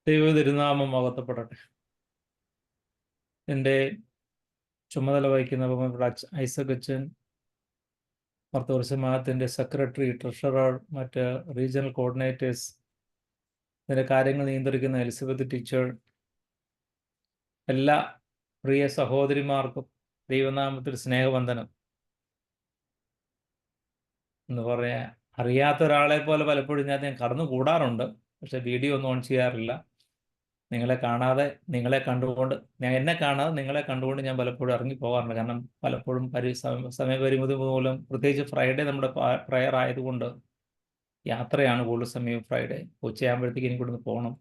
ദൈവതിരുനാമം മഹത്വപ്പെടട്ടെ. എൻ്റെ ചുമതല വഹിക്കുന്ന ബഹുമാനപ്പെട്ട ഐസക് അച്ഛൻ, ഭർത്തൃസമാജത്തിൻ്റെ സെക്രട്ടറി, ട്രഷറർ, മറ്റ് റീജിയണൽ കോർഡിനേറ്റേഴ്സ്, ഇതിൻ്റെ കാര്യങ്ങൾ നിയന്ത്രിക്കുന്ന എലിസബത്ത് ടീച്ചർ, എല്ലാ പ്രിയ സഹോദരിമാർക്കും ദൈവനാമത്തിൽ സ്നേഹവന്ദനം. എന്ന് പറയാൻ അറിയാത്ത ഒരാളെ പോലെ പലപ്പോഴും ഞാൻ കടന്നു കൂടാറുണ്ട്, പക്ഷെ വീഡിയോ ഒന്നും ഓൺ ചെയ്യാറില്ല. നിങ്ങളെ കാണാതെ നിങ്ങളെ കണ്ടുകൊണ്ട് ഞാൻ പലപ്പോഴും ഇറങ്ങി പോകാറുണ്ട്. കാരണം പലപ്പോഴും സമയപരിമിതി മൂലം, പ്രത്യേകിച്ച് ഫ്രൈഡേ നമ്മുടെ പ്രയർ ആയതുകൊണ്ട് യാത്രയാണ് കൂടുതൽ സമയം. ഫ്രൈഡേ ഉച്ചയാകുമ്പോഴത്തേക്ക് എനിക്കിവിടുന്ന് പോകണം.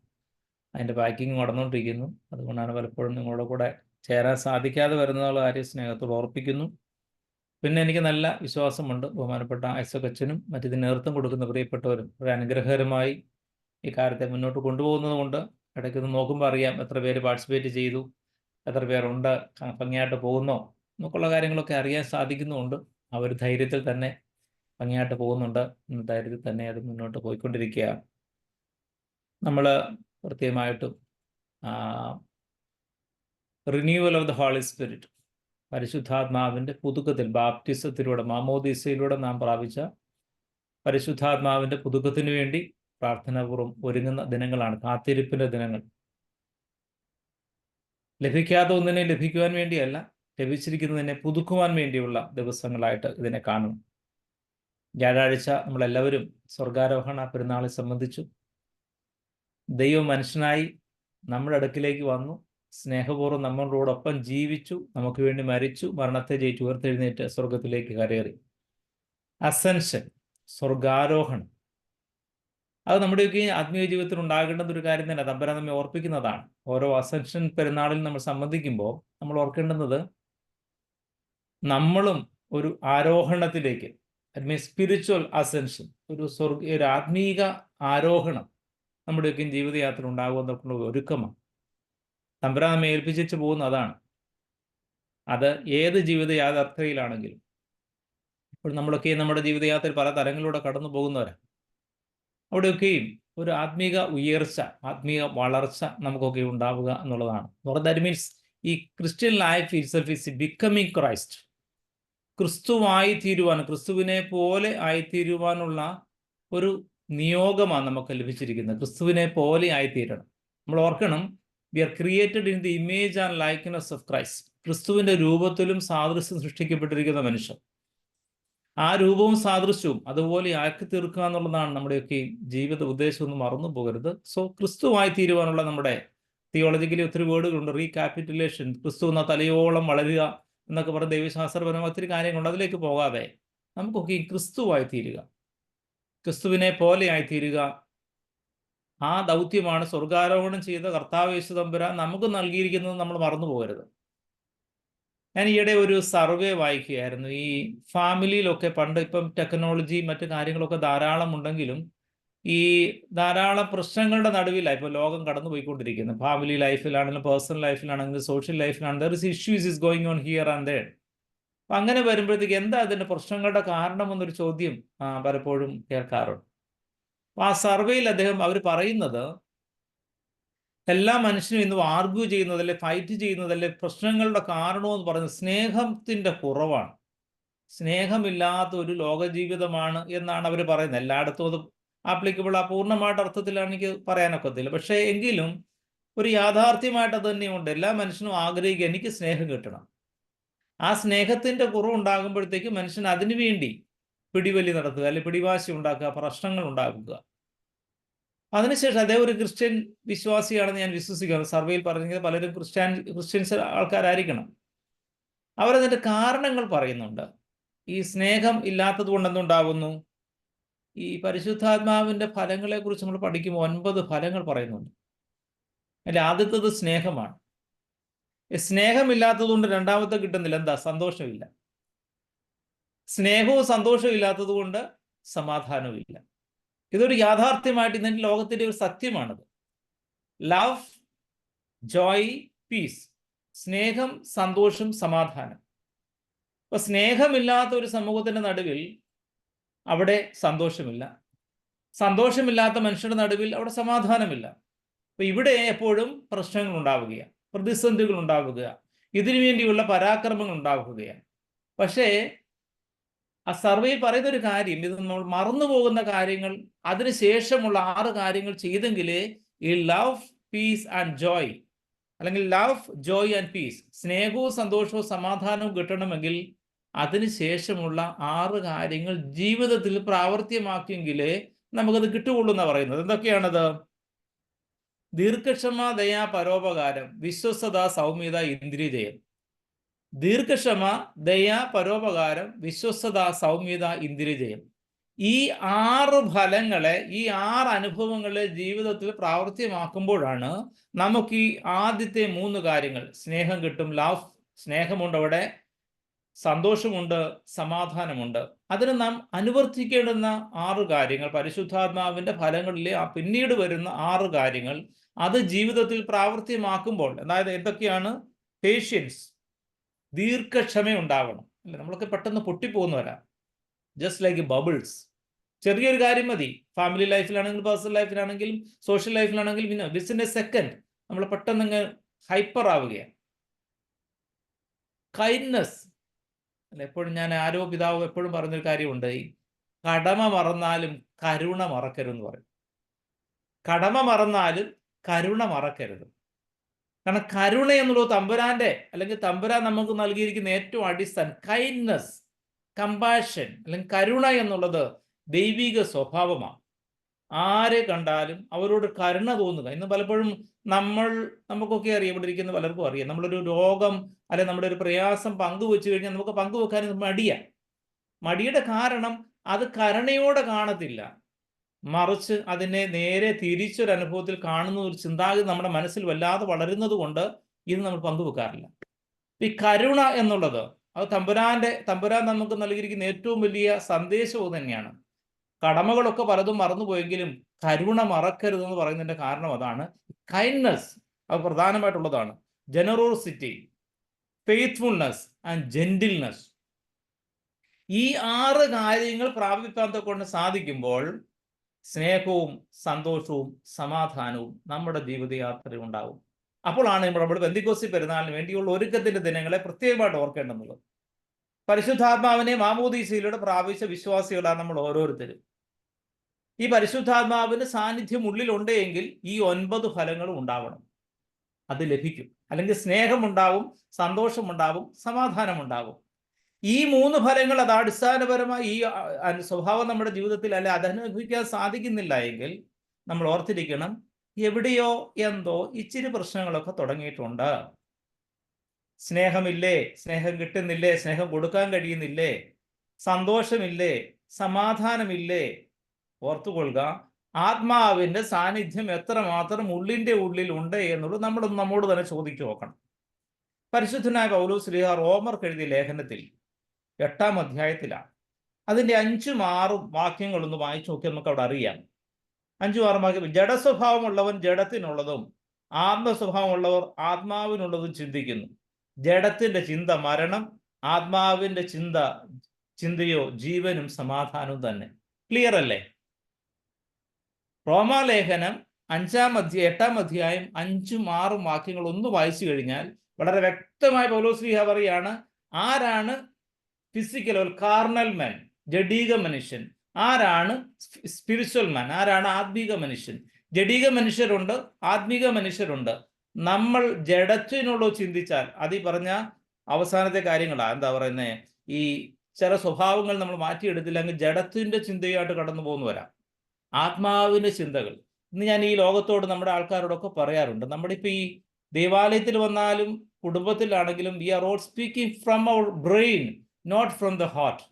അതിൻ്റെ പാക്കിങ് നടന്നുകൊണ്ടിരിക്കുന്നു. അതുകൊണ്ടാണ് പലപ്പോഴും നിങ്ങളുടെ കൂടെ ചേരാൻ സാധിക്കാതെ വരുന്നുള്ള കാര്യം സ്നേഹത്തോട് ഓർപ്പിക്കുന്നു. പിന്നെ എനിക്ക് നല്ല വിശ്വാസമുണ്ട്, ബഹുമാനപ്പെട്ട ഐസക് അച്ഛനും മറ്റിതിന് നേതൃത്വം കൊടുക്കുന്ന പ്രിയപ്പെട്ടവരും ഒരു അനുഗ്രഹകരമായി ഈ കാര്യത്തെ മുന്നോട്ട് കൊണ്ടുപോകുന്നത് കൊണ്ട് ഇടയ്ക്കൊന്ന് നോക്കുമ്പോൾ അറിയാം എത്ര പേര് പാർട്ടിസിപ്പേറ്റ് ചെയ്തു, എത്ര പേരുണ്ട്, ഭംഗിയായിട്ട് പോകുന്നോ എന്നൊക്കെയുള്ള കാര്യങ്ങളൊക്കെ അറിയാൻ സാധിക്കുന്നുമുണ്ട്. ആ ഒരു ധൈര്യത്തിൽ തന്നെ ഭംഗിയായിട്ട് പോകുന്നുണ്ട് എന്ന ധൈര്യത്തിൽ തന്നെ അത് മുന്നോട്ട് പോയിക്കൊണ്ടിരിക്കുകയാണ്. നമ്മൾ പ്രത്യേകമായിട്ടും renewal of the holy spirit, പരിശുദ്ധാത്മാവിൻ്റെ പുതുക്കത്തിൽ, ബാപ്റ്റിസത്തിലൂടെ, മാമോദീസയിലൂടെ നാം പ്രാപിച്ച പരിശുദ്ധാത്മാവിൻ്റെ പുതുക്കത്തിന് വേണ്ടി പ്രാർത്ഥനാപൂർവ്വം ഒരുങ്ങുന്ന ദിനങ്ങളാണ്, കാത്തിരിപ്പിൻ്റെ ദിനങ്ങൾ. ലഭിക്കാത്ത ഒന്നിനെ ലഭിക്കുവാൻ വേണ്ടിയല്ല, ലഭിച്ചിരിക്കുന്നതിനെ പുതുക്കുവാൻ വേണ്ടിയുള്ള ദിവസങ്ങളായിട്ട് ഇതിനെ കാണുന്നു. വ്യാഴാഴ്ച നമ്മളെല്ലാവരും സ്വർഗാരോഹണ പെരുന്നാളിൽ സംബന്ധിച്ചു. ദൈവം മനുഷ്യനായി നമ്മുടെ അടുക്കിലേക്ക് വന്നു, സ്നേഹപൂർവ്വം നമ്മളോടൊപ്പം ജീവിച്ചു, നമുക്ക് വേണ്ടി മരിച്ചു, മരണത്തെ ജയിച്ചു ഉയർത്തെഴുന്നേറ്റ് സ്വർഗത്തിലേക്ക് കരയേറി. അസെൻഷൻ, സ്വർഗാരോഹണം, അത് നമ്മുടെയൊക്കെ ആത്മീയ ജീവിതത്തിൽ ഉണ്ടാകേണ്ടത് ഒരു കാര്യം തന്നെ. തമ്പുരാൻ നമ്മെ ഓർപ്പിക്കുന്നതാണ്. ഓരോ അസെൻഷൻ പെരുന്നാളിൽ നമ്മൾ സംബന്ധിക്കുമ്പോൾ നമ്മൾ ഓർക്കേണ്ടുന്നത് നമ്മളും ഒരു ആരോഹണത്തിലേക്ക്, സ്പിരിച്വൽ അസെൻഷൻ, ഒരു ആത്മീക ആരോഹണം നമ്മുടെയൊക്കെ ജീവിതയാത്ര ഉണ്ടാകുമെന്നുള്ള ഒരുക്കമാണ്. തമ്പുരാൻ നമ്മെ ഏൽപ്പിച്ചു പോകുന്ന അതാണ്. അത് ഏത് ജീവിത യാഥാർത്ഥ്യയിലാണെങ്കിലും. ഇപ്പോൾ നമ്മളൊക്കെ നമ്മുടെ ജീവിതയാത്രയിൽ പല തലങ്ങളിലൂടെ കടന്നു പോകുന്നവരാണ്. അവിടെയൊക്കെയും ഒരു ആത്മീക ഉയർച്ച, ആത്മീക വളർച്ച നമുക്കൊക്കെ ഉണ്ടാവുക എന്നുള്ളതാണ്. ദാറ്റ് മീൻസ് ഈ Christian life itself is becoming Christ. ക്രിസ്തുവായി തീരുവാൻ, ക്രിസ്തുവിനെ പോലെ ആയിത്തീരുവാനുള്ള ഒരു നിയോഗമാണ് നമുക്ക് ലഭിച്ചിരിക്കുന്നത്. ക്രിസ്തുവിനെ പോലെ ആയിത്തീരണം. നമ്മൾ ഓർക്കണം, we are created in the image and likeness of Christ. ക്രിസ്തുവിന്റെ രൂപത്തിലും സാദൃശ്യം സൃഷ്ടിക്കപ്പെട്ടിരിക്കുന്ന മനുഷ്യൻ. ആ രൂപവും സാദൃശ്യവും അതുപോലെ ആക്കി തീർക്കുക എന്നുള്ളതാണ് നമ്മുടെയൊക്കെ ജീവിത ഉദ്ദേശം. ഒന്നും മറന്നു പോകരുത്. സോ ക്രിസ്തുവായി തീരുവാനുള്ള നമ്മുടെ തിയോളജിക്കലി ഒത്തിരി വേർഡുകളുണ്ട്. റീകാപ്പിറ്റുലേഷൻ, ക്രിസ്തു എന്ന തലയോളം വളരുക എന്നൊക്കെ പറഞ്ഞ ദൈവശാസ്ത്രപരമായ ഒത്തിരി കാര്യങ്ങളുണ്ട്. അതിലേക്ക് പോകാതെ നമുക്കൊക്കെ ക്രിസ്തുവായി തീരുക, ക്രിസ്തുവിനെ പോലെ ആയിത്തീരുക, ആ ദൗത്യമാണ് സ്വർഗാരോഹണം ചെയ്ത കർത്താവ് യേശു തമ്പുരാൻ നമുക്ക് നൽകിയിരിക്കുന്നത്. നമ്മൾ മറന്നു പോകരുത്. ഞാൻ ഈയിടെ ഒരു സർവേ വായിക്കുകയായിരുന്നു. ഈ ഫാമിലിയിലൊക്കെ പണ്ട്, ഇപ്പം ടെക്നോളജി മറ്റു കാര്യങ്ങളൊക്കെ ധാരാളം ഉണ്ടെങ്കിലും ഈ ധാരാളം പ്രശ്നങ്ങളുടെ നടുവിലാണ് ഇപ്പോൾ ലോകം കടന്നു പോയിക്കൊണ്ടിരിക്കുന്നത്. ഫാമിലി ലൈഫിലാണെങ്കിലും പേഴ്സണൽ ലൈഫിലാണെങ്കിലും സോഷ്യൽ ലൈഫിലാണെങ്കിലും there is issues is going on here and there. അപ്പം അങ്ങനെ വരുമ്പോഴത്തേക്ക് എന്താ അതിൻ്റെ പ്രശ്നങ്ങളുടെ കാരണമെന്നൊരു ചോദ്യം പലപ്പോഴും കേൾക്കാറുണ്ട്. അപ്പം ആ സർവേയിൽ അവർ പറയുന്നത്, എല്ലാ മനുഷ്യനും ഇന്ന് ആർഗ്യൂ ചെയ്യുന്നതല്ലേ, ഫൈറ്റ് ചെയ്യുന്നതല്ലേ, പ്രശ്നങ്ങളുടെ കാരണമെന്ന് പറയുന്നത് സ്നേഹത്തിൻ്റെ കുറവാണ്. സ്നേഹമില്ലാത്ത ഒരു ലോകജീവിതമാണ് എന്നാണ് അവർ പറയുന്നത്. എല്ലായിടത്തും അത് ആപ്ലിക്കബിൾ പൂർണ്ണമായിട്ട് അർത്ഥത്തിലാണ് എനിക്ക് പറയാനൊക്കത്തില്ല. പക്ഷേ എങ്കിലും ഒരു യാഥാർത്ഥ്യമായിട്ട് അത് തന്നെയുണ്ട്. എല്ലാ മനുഷ്യനും ആഗ്രഹിക്കുക എനിക്ക് സ്നേഹം കിട്ടണം. ആ സ്നേഹത്തിൻ്റെ കുറവുണ്ടാകുമ്പോഴത്തേക്ക് മനുഷ്യൻ അതിനുവേണ്ടി പിടിവലി നടത്തുക, അല്ലെങ്കിൽ പിടിവാശി ഉണ്ടാക്കുക, പ്രശ്നങ്ങൾ ഉണ്ടാക്കുക. അതിനുശേഷം അദ്ദേഹം ഒരു ക്രിസ്ത്യൻ വിശ്വാസിയാണെന്ന് ഞാൻ വിശ്വസിക്കുന്നു. സർവേയിൽ പറഞ്ഞത് പലരും ക്രിസ്ത്യൻസ് ആൾക്കാരായിരിക്കണം. അവരതിൻ്റെ കാരണങ്ങൾ പറയുന്നുണ്ട്. ഈ സ്നേഹം ഇല്ലാത്തത് കൊണ്ട് എന്തുണ്ടാകുന്നു? ഈ പരിശുദ്ധാത്മാവിൻ്റെ ഫലങ്ങളെക്കുറിച്ച് നമ്മൾ പഠിക്കുമ്പോൾ 9 ഫലങ്ങൾ പറയുന്നുണ്ട്. അതിൽ ആദ്യത്തേത് സ്നേഹമാണ്. സ്നേഹമില്ലാത്തത് കൊണ്ട് രണ്ടാമത്തെ കിട്ടുന്നില്ല. എന്താ? സന്തോഷമില്ല. സ്നേഹവും സന്തോഷവും ഇല്ലാത്തത് കൊണ്ട് സമാധാനവും ഇല്ല. ഇതൊരു യാഥാർത്ഥ്യമായിട്ട് ഇന്നത്തെ ലോകത്തിൻ്റെ ഒരു സത്യമാണത്. Love, Joy, piece. സ്നേഹം, സന്തോഷം, സമാധാനം. അപ്പൊ സ്നേഹമില്ലാത്ത ഒരു സമൂഹത്തിന്റെ നടുവിൽ അവിടെ സന്തോഷമില്ല. സന്തോഷമില്ലാത്ത മനുഷ്യരുടെ നടുവിൽ അവിടെ സമാധാനമില്ല. അപ്പൊ ഇവിടെ എപ്പോഴും പ്രശ്നങ്ങൾ ഉണ്ടാവുകയാണ്, പ്രതിസന്ധികൾ ഉണ്ടാവുക, ഇതിനു വേണ്ടിയുള്ള പരാക്രമങ്ങൾ ഉണ്ടാവുകയാണ്. പക്ഷേ ആ സർവേയിൽ പറയുന്ന ഒരു കാര്യം, ഇത് നമ്മൾ മറന്നു പോകുന്ന കാര്യങ്ങൾ, അതിനുശേഷമുള്ള 6 കാര്യങ്ങൾ ചെയ്തെങ്കിലേ ഈ ലവ്, പീസ് ആൻഡ് ജോയ്, അല്ലെങ്കിൽ ലവ്, ജോയ് ആൻഡ് പീസ്, സ്നേഹവും സന്തോഷവും സമാധാനവും കിട്ടണമെങ്കിൽ അതിനുശേഷമുള്ള 6 കാര്യങ്ങൾ ജീവിതത്തിൽ പ്രാവർത്തികമാക്കിയെങ്കിലേ നമുക്കത് കിട്ടുകയുള്ളൂ എന്നാണ് പറയുന്നത്. എന്തൊക്കെയാണത്? ദീർഘക്ഷമ, ദയ, പരോപകാരം, വിശ്വസ്തത, സൗമ്യത, ഇന്ദ്രിയജയം. ദീർഘക്ഷമ, ദയ, പരോപകാരം, വിശ്വസ്തത, സൗമ്യത, ഇന്ദ്രിയജയം. ഈ 6 ഫലങ്ങളെ, ഈ 6 അനുഭവങ്ങളെ ജീവിതത്തിൽ പ്രാവർത്തികമാക്കുമ്പോഴാണ് നമുക്ക് ഈ ആദ്യത്തെ 3 കാര്യങ്ങൾ, സ്നേഹം കിട്ടും, ലവ്, സ്നേഹമുണ്ട്, അവിടെ സന്തോഷമുണ്ട്, സമാധാനമുണ്ട്. അതിന് നാം അനുവർത്തിക്കേണ്ടുന്ന 6 കാര്യങ്ങൾ, പരിശുദ്ധാത്മാവിന്റെ ഫലങ്ങളിലെ പിന്നീട് വരുന്ന 6 കാര്യങ്ങൾ, അത് ജീവിതത്തിൽ പ്രാവർത്തികമാക്കുമ്പോൾ, അതായത് എന്തൊക്കെയാണ്? പേഷ്യൻസ്, ദീർഘക്ഷമ ഉണ്ടാവണം. അല്ലെ, നമ്മളൊക്കെ പെട്ടെന്ന് പൊട്ടിപ്പോകുന്നവരാ, ജസ്റ്റ് ലൈക്ക് ബബിൾസ്. ചെറിയൊരു കാര്യം മതി, ഫാമിലി ലൈഫിലാണെങ്കിലും പേഴ്സണൽ ലൈഫിലാണെങ്കിലും സോഷ്യൽ ലൈഫിലാണെങ്കിലും, പിന്നെ വിത്തിൻ എ സെക്കൻഡ് നമ്മൾ പെട്ടെന്ന് അങ്ങ് ഹൈപ്പർ ആവുകയാണ്. കൈൻഡ്നസ് അല്ല, എപ്പോഴും ഞാൻ ആരോ പിതാവ് എപ്പോഴും പറഞ്ഞൊരു കാര്യമുണ്ട്, ഈ കടമ മറന്നാലും കരുണ മറക്കരുതെന്ന് പറയും. കടമ മറന്നാലും കരുണ മറക്കരുത്. കാരണം കരുണ എന്നുള്ളത് തമ്പുരാന്റെ, അല്ലെങ്കിൽ തമ്പുരാൻ നമുക്ക് നൽകിയിരിക്കുന്ന ഏറ്റവും അടിസ്ഥാനം കൈൻഡ്നസ്, കമ്പാഷൻ, അല്ലെങ്കിൽ കരുണ എന്നുള്ളത് ദൈവിക സ്വഭാവമാണ്. ആരെ കണ്ടാലും അവരോട് കരുണ തോന്നുക. ഇന്ന് പലപ്പോഴും നമുക്കൊക്കെ അറിയാം, ഇവിടെ ഇരിക്കുന്ന പലർക്കും അറിയാം, നമ്മളൊരു രോഗം അല്ലെ നമ്മുടെ ഒരു പ്രയാസം പങ്കുവെച്ചു കഴിഞ്ഞാൽ നമുക്ക് പങ്കുവെക്കാൻ മടിയാണ്. മടിയുടെ കാരണം അത് കരുണയോടെ കാണത്തില്ല, മറിച്ച് അതിനെ നേരെ തിരിച്ചൊരു അനുഭവത്തിൽ കാണുന്ന ഒരു ചിന്താഗതി നമ്മുടെ മനസ്സിൽ വല്ലാതെ വളരുന്നത് കൊണ്ട് ഇത് നമ്മൾ പങ്കുവെക്കാറില്ല. ഈ കരുണ എന്നുള്ളത് അത് തമ്പുരാൻ നമുക്ക് നൽകിയിരിക്കുന്ന ഏറ്റവും വലിയ സന്ദേശവും തന്നെയാണ്. കടമകളൊക്കെ പലതും മറന്നുപോയെങ്കിലും കരുണ മറക്കരുതെന്ന് പറയുന്നതിന്റെ കാരണം അതാണ്. കൈൻഡ്നസ് അത് പ്രധാനമായിട്ടുള്ളതാണ്. Generosity, faithfulness and gentleness. ഈ 6 കാര്യങ്ങൾ പ്രാപിക്കാൻ കൊണ്ട് സാധിക്കുമ്പോൾ സ്നേഹവും സന്തോഷവും സമാധാനവും നമ്മുടെ ജീവിതയാത്രയിൽ ഉണ്ടാവും. അപ്പോഴാണ് നമ്മൾ പെന്തിക്കോസ്തി പെരുന്നാളിന് വേണ്ടിയുള്ള ഒരുക്കത്തിന്റെ ദിനങ്ങളെ പ്രത്യേകമായിട്ട് ഓർക്കേണ്ടുന്നത്. പരിശുദ്ധാത്മാവിനെ മാമോദീസയിലൂടെ പ്രാപിച്ച വിശ്വാസികളാണ് നമ്മൾ ഓരോരുത്തരും. ഈ പരിശുദ്ധാത്മാവിന്റെ സാന്നിധ്യം ഉള്ളിലുണ്ടെങ്കിൽ ഈ 9 ഫലങ്ങളും ഉണ്ടാവണം, അത് ലഭിക്കും. അല്ലെങ്കിൽ സ്നേഹമുണ്ടാവും, സന്തോഷമുണ്ടാവും, സമാധാനമുണ്ടാവും. ഈ 3 ഫലങ്ങൾ അത് അടിസ്ഥാനപരമായി ഈ സ്വഭാവം നമ്മുടെ ജീവിതത്തിൽ അല്ലെ അതനുഭവിക്കാൻ സാധിക്കുന്നില്ല എങ്കിൽ നമ്മൾ ഓർത്തിരിക്കണം, എവിടെയോ എന്തോ ഇച്ചിരി പ്രശ്നങ്ങളൊക്കെ തുടങ്ങിയിട്ടുണ്ട്. സ്നേഹമില്ലേ, സ്നേഹം കിട്ടുന്നില്ലേ, സ്നേഹം കൊടുക്കാൻ കഴിയുന്നില്ലേ, സന്തോഷമില്ലേ, സമാധാനമില്ലേ. ഓർത്തുകൊള്ളുക, ആത്മാവിന്റെ സാന്നിധ്യം എത്രമാത്രം ഉള്ളിന്റെ ഉള്ളിൽ ഉണ്ട് എന്നുള്ളത് നമ്മോട് തന്നെ ചോദിച്ചു നോക്കണം. പരിശുദ്ധനായ പൗലോസ് ശ്ലീഹ റോമർക്ക് എഴുതിയ ലേഖനത്തിൽ 8-ാം അധ്യായത്തിലാണ്. അതിന്റെ 5ഉം 6ഉം വാക്യങ്ങളൊന്ന് വായിച്ചു നോക്കി നമുക്ക് അവിടെ അറിയാം. 5ഉം 6ഉം വാക്യം: ജഡസ്വഭാവമുള്ളവൻ ജഡത്തിനുള്ളതും ആത്മസ്വഭാവമുള്ളവർ ആത്മാവിനുള്ളതും ചിന്തിക്കുന്നു. ജഡത്തിന്റെ ചിന്ത മരണം, ആത്മാവിന്റെ ചിന്തയോ ജീവനും സമാധാനവും തന്നെ. ക്ലിയർ അല്ലേ? റോമാലേഖനം 8-ാം അധ്യായം 5ഉം 6ഉം വാക്യങ്ങൾ ഒന്ന് വായിച്ചു കഴിഞ്ഞാൽ വളരെ വ്യക്തമായി പൗലോസ് ശ്ലീഹ പറയാണ്, ആരാണ് ഫിസിക്കൽ ഒരു കാർണൽ മാൻ, ജഡീക മനുഷ്യൻ, ആരാണ് സ്പിരിച്വൽ മാൻ, ആരാണ് ആത്മീക മനുഷ്യൻ. ജഡീക മനുഷ്യരുണ്ട്, ആത്മീക മനുഷ്യരുണ്ട്. നമ്മൾ ജഡത്തിനുള്ളൂ ചിന്തിച്ചാൽ, അത് ഈ പറഞ്ഞ അവസാനത്തെ കാര്യങ്ങളാണ്. എന്താ പറയുന്നത്, ഈ ചില സ്വഭാവങ്ങൾ നമ്മൾ മാറ്റിയെടുത്തില്ലെങ്കിൽ ജഡത്തിന്റെ ചിന്തയായിട്ട് കടന്നു പോകുന്നു വരാം. ആത്മാവിന്റെ ചിന്തകൾ. ഇന്ന് ഞാൻ ഈ ലോകത്തോട് നമ്മുടെ ആൾക്കാരോടൊക്കെ പറയാറുണ്ട്, നമ്മുടെ ഇപ്പൊ ഈ ദേവാലയത്തിൽ വന്നാലും കുടുംബത്തിലാണെങ്കിലും we are all speaking from our brain, not from the heart.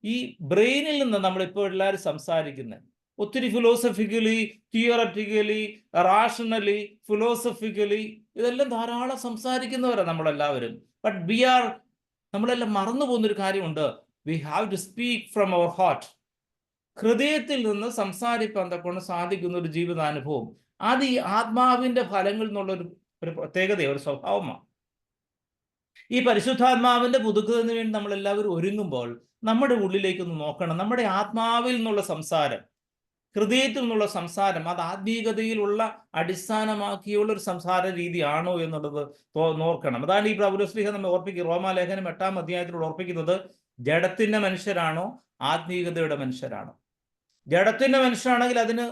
ഈ ബ്രെയിനിൽ നിന്ന് നമ്മളിപ്പോൾ എല്ലാവരും സംസാരിക്കുന്നത് ഒത്തിരി ഫിലോസഫിക്കലി, തിയററ്റിക്കലി, റാഷണലി, ഫിലോസഫിക്കലി, ഇതെല്ലാം ധാരാളം സംസാരിക്കുന്നവരാണ് നമ്മളെല്ലാവരും. ബട്ട് നമ്മളെല്ലാം മറന്നു പോകുന്നൊരു കാര്യമുണ്ട്, we have to speak from our heart. ഹൃദയത്തിൽ നിന്ന് സംസാരിക്കാൻ കൊണ്ട് സാധിക്കുന്ന ഒരു ജീവിതാനുഭവം, അത് ഈ ആത്മാവിന്റെ ഫലങ്ങളിൽ നിന്നുള്ള ഒരു പ്രത്യേകത, ഒരു സ്വഭാവമാണ്. ഈ പരിശുദ്ധാത്മാവിന്റെ പുതുക്കുന്നതിന് വേണ്ടി നമ്മൾ എല്ലാവരും ഒരുങ്ങുമ്പോൾ നമ്മുടെ ഉള്ളിലേക്കൊന്ന് നോക്കണം. നമ്മുടെ ആത്മാവിൽ നിന്നുള്ള സംസാരം, ഹൃദയത്തിൽ നിന്നുള്ള സംസാരം അത് ആത്മീയതയിലുള്ള അടിസ്ഥാനമാക്കിയുള്ള ഒരു സംസാര രീതിയാണോ എന്നുള്ളത് നോക്കണം. അതാണ് ഈ പൗലോസ്ലീഹ നമ്മെ ഓർപ്പിക്കുക, റോമാലേഖനം 8-ാം അധ്യായത്തിൽ ഓർപ്പിക്കുന്നത്. ജഡത്തിന്റെ മനുഷ്യരാണോ ആത്മീയതയുടെ മനുഷ്യരാണോ? ജഡത്തിന്റെ മനുഷ്യരാണെങ്കിൽ അതിന്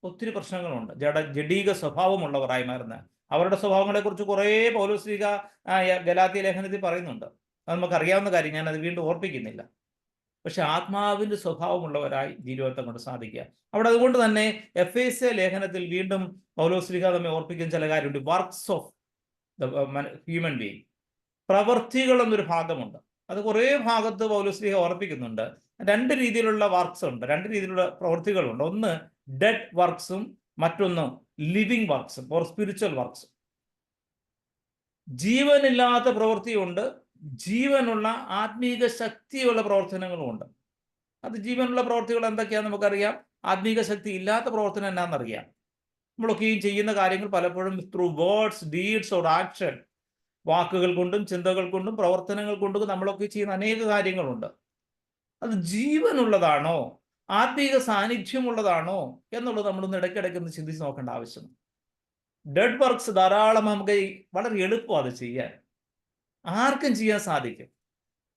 ഒത്തിരി പ്രശ്നങ്ങളുണ്ട്. ജഡീക സ്വഭാവമുള്ളവരായി മാറുന്ന അവരുടെ സ്വഭാവങ്ങളെ കുറിച്ച് കുറേ പൗലോസ്ലീഹ ഗലാത്യ ലേഖനത്തിൽ പറയുന്നുണ്ട്. അത് നമുക്കറിയാവുന്ന കാര്യം, ഞാൻ അത് വീണ്ടും ഓർപ്പിക്കുന്നില്ല. പക്ഷെ ആത്മാവിന്റെ സ്വഭാവമുള്ളവരായി ജീവിതത്തെ കൊണ്ട് സാധിക്കുക. അവിടെ അതുകൊണ്ട് തന്നെ എഫേസ്യ ലേഖനത്തിൽ വീണ്ടും പൗലോസ്ലീഹ നമ്മെ ഓർപ്പിക്കുന്ന ചില കാര്യമുണ്ട്. Works of the human being, പ്രവൃത്തികൾ എന്നൊരു ഭാഗമുണ്ട്. അത് കുറേ ഭാഗത്ത് പൗലോസ്ലീഹ ഓർപ്പിക്കുന്നുണ്ട്. രണ്ട് രീതിയിലുള്ള വർക്ക്സ് ഉണ്ട്, രണ്ട് രീതിയിലുള്ള പ്രവൃത്തികളുണ്ട്. ഒന്ന് ഡെഡ് വർക്ക്സും മറ്റൊന്ന് ലിവിങ് വർക്ക്സും ഓർ സ്പിരിച്വൽ വർക്ക്സും. ജീവനില്ലാത്ത പ്രവൃത്തിയുണ്ട്, ജീവനുള്ള ആത്മീക ശക്തിയുള്ള പ്രവർത്തനങ്ങളുമുണ്ട്. അത് ജീവനുള്ള പ്രവർത്തികൾ എന്തൊക്കെയാണെന്ന് നമുക്കറിയാം. ആത്മീക ശക്തി ഇല്ലാത്ത പ്രവർത്തനം എന്നാണെന്നറിയാം. നമ്മളൊക്കെ ഈ ചെയ്യുന്ന കാര്യങ്ങൾ പലപ്പോഴും through words, deeds or action, വാക്കുകൾ കൊണ്ടും ചിന്തകൾ കൊണ്ടും പ്രവർത്തനങ്ങൾ കൊണ്ടും നമ്മളൊക്കെ ചെയ്യുന്ന അനേക കാര്യങ്ങളുണ്ട്. അത് ജീവനുള്ളതാണോ, ആത്മീക സാന്നിധ്യമുള്ളതാണോ എന്നുള്ളത് നമ്മളൊന്ന് ഇടയ്ക്കിടയ്ക്ക് ചിന്തിച്ച് നോക്കേണ്ട ആവശ്യമാണ്. ഡെഡ് വർക്ക്സ് ധാരാളം നമുക്ക് വളരെ എളുപ്പമാണ് അത് ചെയ്യാൻ, ആർക്കും ചെയ്യാൻ സാധിക്കും.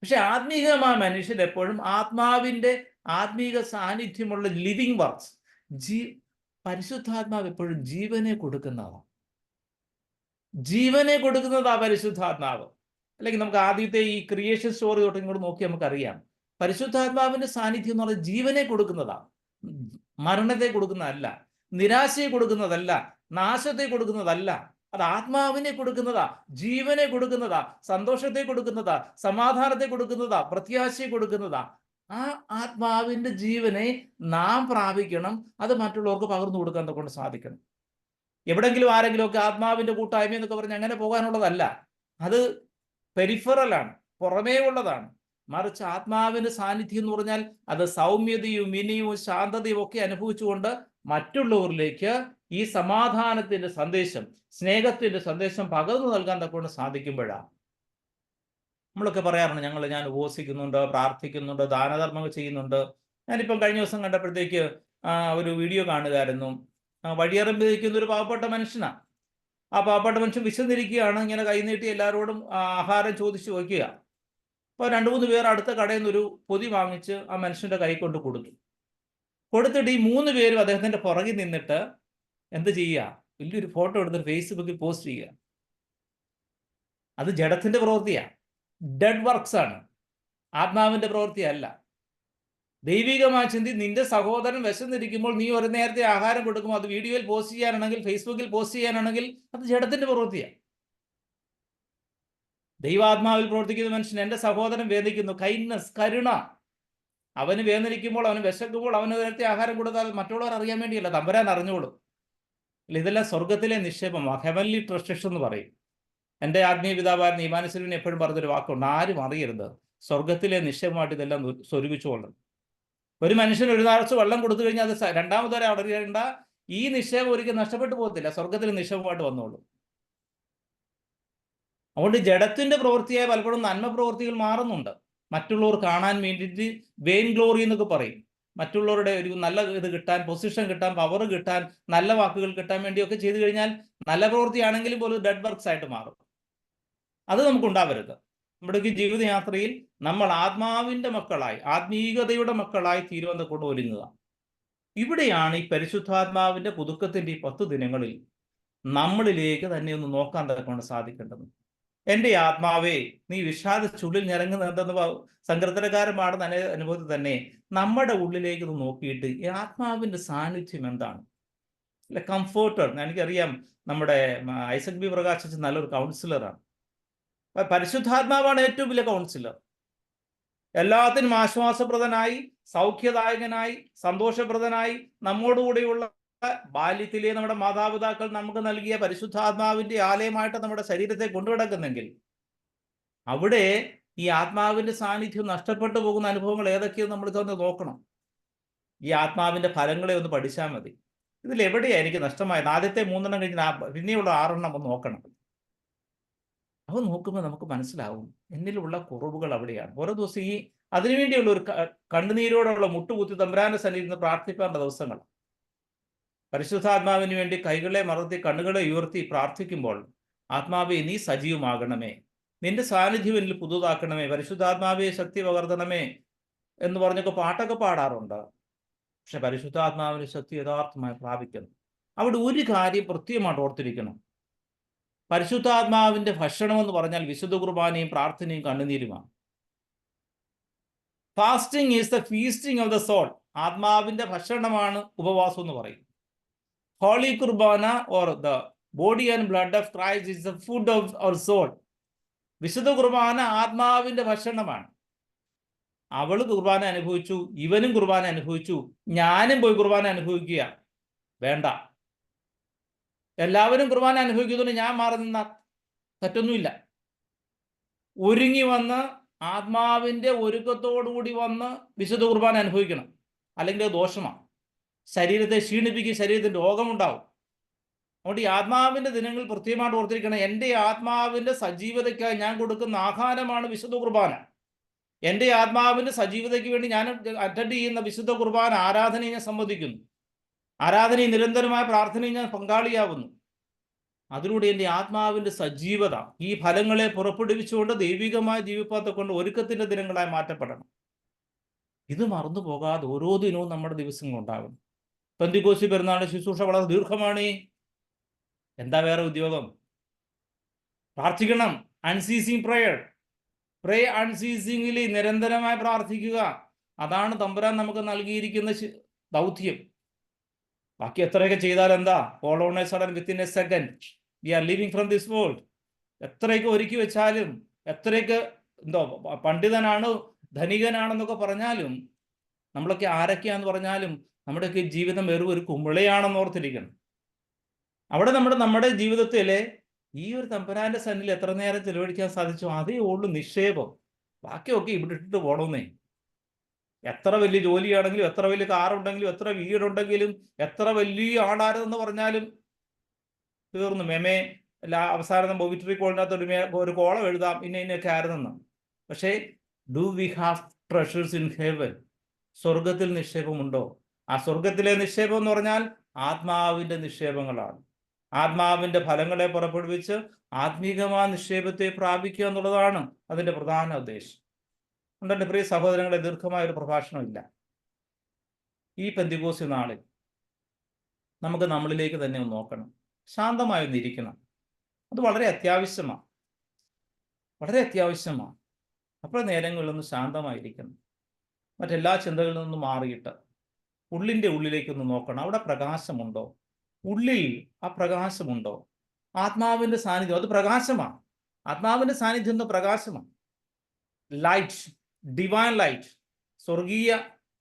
പക്ഷെ ആത്മീകമായ മനുഷ്യൻ എപ്പോഴും ആത്മാവിന്റെ ആത്മീക സാന്നിധ്യമുള്ള ലിവിങ് വർക്ക്സ്, പരിശുദ്ധാത്മാവ് എപ്പോഴും ജീവനെ കൊടുക്കുന്നതാണ്. ജീവനെ കൊടുക്കുന്നതാ പരിശുദ്ധാത്മാവ്. അല്ലെങ്കിൽ നമുക്ക് ആദ്യത്തെ ഈ ക്രിയേഷൻ സ്റ്റോറി തൊട്ട് ഇങ്ങോട്ട് നോക്കി നമുക്കറിയാം, പരിശുദ്ധാത്മാവിന്റെ സാന്നിധ്യം എന്ന് പറയുന്നത് ജീവനെ കൊടുക്കുന്നതാ, മരണത്തെ കൊടുക്കുന്നതല്ല, നിരാശയെ കൊടുക്കുന്നതല്ല, നാശത്തെ കൊടുക്കുന്നതല്ല. അത് ആത്മാവിനെ കൊടുക്കുന്നതാ, ജീവനെ കൊടുക്കുന്നതാ, സന്തോഷത്തെ കൊടുക്കുന്നതാ, സമാധാനത്തെ കൊടുക്കുന്നതാ, പ്രത്യാശയെ കൊടുക്കുന്നതാ. ആ ആത്മാവിന്റെ ജീവനെ നാം പ്രാപിക്കണം. അത് മറ്റുള്ളവർക്ക് പകർന്നു കൊടുക്കാൻ കൊണ്ട് സാധിക്കണം. എവിടെങ്കിലും ആരെങ്കിലും ഒക്കെ ആത്മാവിന്റെ കൂട്ടായ്മ എന്നൊക്കെ പറഞ്ഞ് അങ്ങനെ പോകാനുള്ളതല്ല. അത് പെരിഫറലാണ്, പുറമേ ഉള്ളതാണ്. മറിച്ച് ആത്മാവിന്റെ സാന്നിധ്യം എന്ന് പറഞ്ഞാൽ അത് സൗമ്യതയും വിനയവും ശാന്തതയും ഒക്കെ അനുഭവിച്ചുകൊണ്ട് മറ്റുള്ളവരിലേക്ക് ഈ സമാധാനത്തിന്റെ സന്ദേശം, സ്നേഹത്തിന്റെ സന്ദേശം പകർന്നു നൽകാൻ തക്കൊണ്ട് സാധിക്കുമ്പോഴാണ്. നമ്മളൊക്കെ പറയാറുണ്ട്, ഞാൻ ഉപവസിക്കുന്നുണ്ട്, പ്രാർത്ഥിക്കുന്നുണ്ട്, ദാനധർമ്മങ്ങൾ ചെയ്യുന്നുണ്ട്. ഞാനിപ്പം കഴിഞ്ഞ ദിവസം കണ്ടപ്പോഴത്തേക്ക് ഒരു വീഡിയോ കാണുകയായിരുന്നു. വഴിയറമ്പിരിക്കുന്ന ഒരു പാവപ്പെട്ട മനുഷ്യനാണ്. ആ പാവപ്പെട്ട മനുഷ്യൻ വിശന്നിരിക്കുകയാണ്. ഇങ്ങനെ കൈനീട്ടി എല്ലാവരോടും ആഹാരം ചോദിച്ചു വയ്ക്കുക. അപ്പോൾ 2-3 പേർ അടുത്ത കടയിൽ നിന്നൊരു പൊതി വാങ്ങിച്ച് ആ മനുഷ്യന്റെ കൈ കൊണ്ട് കൊടുത്തിട്ട് ഈ 3 പേരും അദ്ദേഹത്തിന്റെ പുറകിൽ നിന്നിട്ട് എന്ത് ചെയ്യുക, വലിയൊരു ഫോട്ടോ എടുത്തിട്ട് ഫേസ്ബുക്കിൽ പോസ്റ്റ് ചെയ്യുക. അത് ജഡത്തിന്റെ പ്രവൃത്തിയാണ്, ഡെഡ് വർക്ക്സ് ആണ്, ആത്മാവിന്റെ പ്രവൃത്തിയല്ല. ദൈവികമായ ചിന്തി, നിന്റെ സഹോദരൻ വിശന്നിരിക്കുമ്പോൾ നീ ഒരു നേരത്തെ ആഹാരം കൊടുക്കുമ്പോൾ അത് വീഡിയോയിൽ പോസ്റ്റ് ചെയ്യാനാണെങ്കിൽ, ഫേസ്ബുക്കിൽ പോസ്റ്റ് ചെയ്യാനാണെങ്കിൽ അത് ജഡത്തിന്റെ പ്രവൃത്തിയാണ്. ദൈവാത്മാവിൽ പ്രവർത്തിക്കുന്ന മനുഷ്യൻ, എൻ്റെ സഹോദരൻ വേദനിക്കുന്നു, കൈൻഡ്നസ്, കരുണ. അവന് വേദനിക്കുമ്പോൾ, അവന് വിശക്കുമ്പോൾ അവന് നേരത്തെ ആഹാരം കൊടുത്താൽ മറ്റുള്ളവർ അറിയാൻ വേണ്ടിയല്ല, തമ്പുരാൻ അറിഞ്ഞോളും. ഇതെല്ലാം സ്വർഗത്തിലെ നിക്ഷേപമാണ്, ഹെവൻലി ട്രഷേഴ്സ് എന്ന് പറയും. എൻ്റെ ആത്മീയ പിതാവായ ഈമാനുസ്ലീഹൻ എപ്പോഴും പറഞ്ഞൊരു വാക്കുണ്ട്, ആരും അറിയരുത്, സ്വർഗത്തിലെ നിക്ഷേപമായിട്ട് ഇതെല്ലാം സ്വരൂപിച്ചുകൊള്ളണം. ഒരു മനുഷ്യന് ഒരു താഴ്ച വെള്ളം കൊടുത്തു കഴിഞ്ഞാൽ അത് രണ്ടാമതൊരു അറിയേണ്ട, ഈ നിക്ഷേപം ഒരിക്കലും നഷ്ടപ്പെട്ടു പോകത്തില്ല, സ്വർഗത്തിലെ നിക്ഷേപമായിട്ട് വന്നോളൂ. അതുകൊണ്ട് ജഡത്തിന്റെ പ്രവൃത്തിയായ പലപ്പോഴും നന്മ പ്രവൃത്തികൾ മാറുന്നുണ്ട്. മറ്റുള്ളവർ കാണാൻ വേണ്ടിയിട്ട് വെയിൻ ഗ്ലോറി എന്നൊക്കെ പറയും. മറ്റുള്ളവരുടെ ഒരു നല്ല ഇത് കിട്ടാൻ, പൊസിഷൻ കിട്ടാൻ, പവർ കിട്ടാൻ, നല്ല വാക്കുകൾ കിട്ടാൻ വേണ്ടിയൊക്കെ ചെയ്തു കഴിഞ്ഞാൽ നല്ല പ്രവൃത്തിയാണെങ്കിലും പോലും ഡെഡ് വർക്ക്സ് ആയിട്ട് മാറും. അത് നമുക്കുണ്ടാവരുത്. നമ്മുടെ ഈ ജീവിതയാത്രയിൽ നമ്മൾ ആത്മാവിന്റെ മക്കളായി, ആത്മീയതയുടെ മക്കളായി തീരുവെന്ന് കൊണ്ട് ഒരുങ്ങുക. ഇവിടെയാണ് ഈ പരിശുദ്ധാത്മാവിന്റെ പുതുക്കത്തിന്റെ ഈ 10 ദിനങ്ങളിൽ നമ്മളിലേക്ക് തന്നെ ഒന്ന് നോക്കാൻ തക്കൊണ്ട് സാധിക്കേണ്ടത്. എൻ്റെ ആത്മാവേ നീ വിഷാദിച്ചുള്ളിൽ ഞരങ്ങുന്നത് എന്തെന്ന് സങ്കീർത്തനക്കാരൻ പാടുന്ന അനുഭവത്തിൽ തന്നെ നമ്മുടെ ഉള്ളിലേക്ക് ഒന്ന് നോക്കിയിട്ട് ഈ ആത്മാവിന്റെ സാന്നിധ്യം എന്താണ്? അല്ല, കംഫോർട്ടർ. എനിക്കറിയാം, നമ്മുടെ ഐസക് ബി പ്രകാശ് നല്ലൊരു കൗൺസിലറാണ്. പരിശുദ്ധാത്മാവാണ് ഏറ്റവും വലിയ കൗൺസിലർ. എല്ലാത്തിനും ആശ്വാസപ്രദനായി, സൗഖ്യദായകനായി, സന്തോഷപ്രദനായി നമ്മോടുകൂടെയുള്ള ബാല്യത്തിലെ നമ്മുടെ മാതാപിതാക്കൾ നമുക്ക് നൽകിയ പരിശുദ്ധാത്മാവിന്റെ ആലയമായിട്ട് നമ്മുടെ ശരീരത്തെ കൊണ്ടുകിടക്കുന്നെങ്കിൽ അവിടെ ഈ ആത്മാവിന്റെ സാന്നിധ്യം നഷ്ടപ്പെട്ടു പോകുന്ന അനുഭവങ്ങൾ ഏതൊക്കെയെന്ന് നമ്മൾ ഇതൊന്ന് നോക്കണം. ഈ ആത്മാവിന്റെ ഫലങ്ങളെ ഒന്ന് പഠിച്ചാൽ മതി. ഇതിൽ എവിടെയാണ് എനിക്ക് നഷ്ടമായത്? ആദ്യത്തെ 3 കഴിഞ്ഞ് പിന്നെയുള്ള 6 ഒന്ന് നോക്കണം. അവ നോക്കുമ്പോൾ നമുക്ക് മനസ്സിലാവും എന്നിലുള്ള കുറവുകൾ അവിടെയാണ്. ഓരോ ദിവസം ഈ അതിനുവേണ്ടിയുള്ള ഒരു കണ്ണുനീരോടുള്ള മുട്ടുകുത്തി തമ്പുരാന്റെ സന്നിധിയിൽ നിന്ന് പ്രാർത്ഥിക്കേണ്ട ദിവസങ്ങൾ. പരിശുദ്ധാത്മാവിന് വേണ്ടി കൈകളെ മറത്തി കണ്ണുകളെ ഉയർത്തി പ്രാർത്ഥിക്കുമ്പോൾ, ആത്മാവെ നീ സജീവമാകണമേ, നിന്റെ സാന്നിധ്യം എന്നിൽ പുതുതാക്കണമേ, പരിശുദ്ധാത്മാവെ ശക്തി പകർത്തണമേ എന്ന് പറഞ്ഞൊക്കെ പാട്ടൊക്കെ പാടാറുണ്ട്. പക്ഷെ പരിശുദ്ധാത്മാവിന്റെ ശക്തി യഥാർത്ഥമായി പ്രാപിക്കണം. അവിടെ ഒരു കാര്യം പ്രത്യേകമായിട്ട് ഓർത്തിരിക്കണം. പരിശുദ്ധാത്മാവിന്റെ ഭക്ഷണം എന്ന് പറഞ്ഞാൽ വിശുദ്ധ കുർബാനയും പ്രാർത്ഥനയും കണ്ണുനീരുമാണ്. Fasting is the feasting of the soul. ആത്മാവിന്റെ ഭക്ഷണമാണ് ഉപവാസം എന്ന് പറയും. ഹോളി കുർബാന or the body and blood of Christ is the food of our soul. വിശുദ്ധ കുർബാന ആത്മാവിന്റെ ഭക്ഷണമാണ്. അവള് കുർബാന അനുഭവിച്ചു, ഇവനും കുർബാന അനുഭവിച്ചു, ഞാനും പോയി കുർബാന അനുഭവിക്കുക വേണ്ട. എല്ലാവരും കുർബാന അനുഭവിക്കുന്നതുകൊണ്ട് ഞാൻ മാറി നിന്ന തെറ്റൊന്നുമില്ല. ഒരുങ്ങി വന്ന് ആത്മാവിന്റെ ഒരുക്കത്തോടുകൂടി വന്ന് വിശുദ്ധ കുർബാന അനുഭവിക്കണം. അല്ലെങ്കിൽ അത് ദോഷമാണ്. ശരീരത്തെ ക്ഷീണിപ്പിക്കും, ശരീരത്തിന് രോഗമുണ്ടാവും. അതുകൊണ്ട് ഈ ആത്മാവിന്റെ ദിനങ്ങൾ പ്രത്യേകമായിട്ട് ഓർത്തിരിക്കണം. എൻ്റെ ആത്മാവിന്റെ സജീവതയ്ക്കായി ഞാൻ കൊടുക്കുന്ന ആഹാരമാണ് വിശുദ്ധ കുർബാന. എൻ്റെ ആത്മാവിന്റെ സജീവതയ്ക്ക് വേണ്ടി ഞാൻ അറ്റൻഡ് ചെയ്യുന്ന വിശുദ്ധ കുർബാന ആരാധനയെ ഞാൻ സംബന്ധിക്കുന്നു. ആരാധനയും നിരന്തരമായ പ്രാർത്ഥനയും ഞാൻ പങ്കാളിയാവുന്നു. അതിലൂടെ എൻ്റെ ആത്മാവിന്റെ സജീവത ഈ ഫലങ്ങളെ പുറപ്പെടുവിച്ചുകൊണ്ട് ദൈവികമായ ജീവിപ്പത്തെ കൊണ്ട് ഒരുക്കത്തിന്റെ ദിനങ്ങളായി മാറ്റപ്പെടണം. ഇത് മറന്നു പോകാതെ ഓരോ ദിനവും നമ്മുടെ ദിവസങ്ങൾ ഉണ്ടാകണം. പെന്തിക്കോസ്തി പെരുന്നാളിന്റെ ശുശ്രൂഷ വളരെ ദീർഘമാണ്. എന്താ വേറെ ഉദ്യോഗം? പ്രാർത്ഥിക്കണം. Unceasing prayer. പ്രേ അൺസീസിംഗ്ലി, നിരന്തരമായി പ്രാർത്ഥിക്കുക. അതാണ് തമ്പുരാൻ നമുക്ക് നൽകിയിരിക്കുന്ന ദൗത്യം. ബാക്കി എത്രയൊക്കെ ചെയ്താൽ എന്താ? Fall on a sudden within a second we are living from this world. എത്രയൊക്കെ ഒരുക്കി വെച്ചാലും, എത്രയൊക്കെ പണ്ഡിതനാണ്, ധനികനാണെന്നൊക്കെ പറഞ്ഞാലും, നമ്മളൊക്കെ ആരൊക്കെയാന്ന് പറഞ്ഞാലും നമ്മുടെയൊക്കെ ജീവിതം വെറും ഒരു കുമിളയാണെന്ന് ഓർത്തിരിക്കണം. അവിടെ നമ്മുടെ ജീവിതത്തിലെ ഈ ഒരു തമ്പുരാന്റെ സന്നിധിയിൽ എത്ര നേരം ചെലവഴിക്കാൻ സാധിച്ചു, അതേ ഉള്ളൂ നിക്ഷേപം. ബാക്കിയൊക്കെ ഇവിടെ ഇട്ടിട്ട് പോകണമെന്നേ. എത്ര വലിയ ജോലിയാണെങ്കിലും, എത്ര വലിയ കാറുണ്ടെങ്കിലും, എത്ര വീടുണ്ടെങ്കിലും, എത്ര വലിയ ആളാരെന്ന് പറഞ്ഞാലും തീർന്നു. മെമേ അവസാനം മൊബിറ്ററി കോളിനകത്ത് ഒരു കോളം എഴുതാം, ഇന്നൊക്കെ ആയിരുന്നെന്ന്. പക്ഷേ do we have treasures in heaven? സ്വർഗത്തിൽ നിക്ഷേപമുണ്ടോ? ആ സ്വർഗത്തിലെ നിക്ഷേപം എന്ന് പറഞ്ഞാൽ ആത്മാവിന്റെ നിക്ഷേപങ്ങളാണ്. ആത്മാവിന്റെ ഫലങ്ങളെ പുറപ്പെടുവിച്ച് ആത്മീകമായ നിക്ഷേപത്തെ പ്രാപിക്കുക എന്നുള്ളതാണ് അതിന്റെ പ്രധാന ഉദ്ദേശം. അതുകൊണ്ട് പ്രിയ സഹോദരങ്ങളെ, ദീർഘമായ ഒരു പ്രഭാഷണമില്ല. ഈ പെന്തിക്കോസ്തി നാളിൽ നമുക്ക് നമ്മളിലേക്ക് തന്നെ ഒന്ന് നോക്കണം. ശാന്തമായി ഒന്നിരിക്കണം. അത് വളരെ അത്യാവശ്യമാണ്. വളരെ അത്യാവശ്യമാണ്. അപ്പോൾ നേരങ്ങളിലൊന്ന് ശാന്തമായിരിക്കണം. മറ്റെല്ലാ ചിന്തകളിൽ നിന്നും മാറിയിട്ട് ഉള്ളിൻ്റെ ഉള്ളിലേക്കൊന്ന് നോക്കണം. അവിടെ പ്രകാശമുണ്ടോ? ഉള്ളിൽ ആ പ്രകാശമുണ്ടോ? ആത്മാവിന്റെ സാന്നിധ്യം, അത് പ്രകാശമാണ്. ആത്മാവിന്റെ സാന്നിധ്യം എന്ന പ്രകാശമാണ്. ലൈറ്റ്, ഡിവൈൻ ലൈറ്റ്, സ്വർഗീയ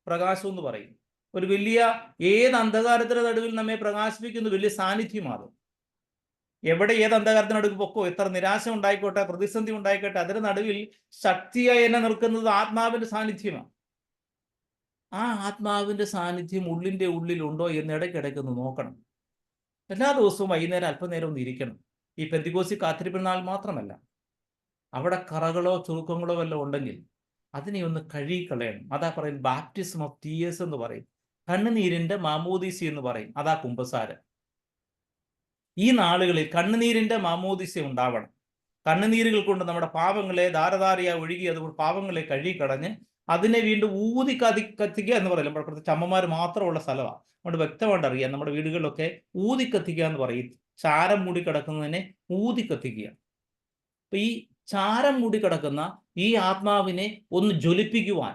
പ്രകാശം എന്ന് പറയും. ഒരു വലിയ ഏത് അന്ധകാരത്തിന്റെ നടുവിൽ നമ്മെ പ്രകാശിപ്പിക്കുന്ന വലിയ സാന്നിധ്യമാണ്. എവിടെ ഏത് അന്ധകാരത്തിനടുക്ക് പൊക്കോ, എത്ര നിരാശ ഉണ്ടായിക്കോട്ടെ, പ്രതിസന്ധി ഉണ്ടായിക്കോട്ടെ, അതിന്റെ നടുവിൽ ശക്തിയായി എന്നെ നിൽക്കുന്നത് ആത്മാവിന്റെ സാന്നിധ്യമാണ്. ആ ആത്മാവിന്റെ സാന്നിധ്യം ഉള്ളിൻ്റെ ഉള്ളിലുണ്ടോ എന്ന് ഇടയ്ക്കിടയ്ക്കൊന്ന് നോക്കണം. എല്ലാ ദിവസവും വൈകുന്നേരം അല്പനേരം ഒന്ന് ഇരിക്കണം. ഈ പെന്തിക്കോസ്തി കാത്തിരിപ്പിനാൾ മാത്രമല്ല, അവിടെ കറകളോ ചുരുക്കങ്ങളോ വല്ലതും ഉണ്ടെങ്കിൽ അതിനെ ഒന്ന് കഴുകിക്കളയണം. അതാ പറയും ബാപ്റ്റിസം ഓഫ് ടീയേഴ്സ് എന്ന് പറയും. കണ്ണുനീരിന്റെ മാമോദീസി എന്ന് പറയും. അതാ കുമ്പസാരം. ഈ നാളുകളിൽ കണ്ണുനീരിന്റെ മാമോദീസ ഉണ്ടാവണം. കണ്ണുനീരുകൾ കൊണ്ട് നമ്മുടെ പാപങ്ങളെ ധാരധാരയായി ഒഴുകി, അതുകൊണ്ട് പാപങ്ങളെ കഴുകിക്കളഞ്ഞ് അതിനെ വീണ്ടും ഊതി കത്തിക്കുക എന്ന് പറയില്ല. നമ്മുടെ പ്രത്യേകിച്ച് അമ്മമാർ മാത്രമുള്ള സ്ഥലമാണ്. അതുകൊണ്ട് വ്യക്തമായിട്ട് അറിയാം. നമ്മുടെ വീടുകളിലൊക്കെ ഊതി കത്തിക്കുക എന്ന് പറയും. ചാരം മൂടി കിടക്കുന്നതിനെ ഊതി കത്തിക്കുക. അപ്പൊ ഈ ചാരം മൂടി കിടക്കുന്ന ഈ ആത്മാവിനെ ഒന്ന് ജ്വലിപ്പിക്കുവാൻ,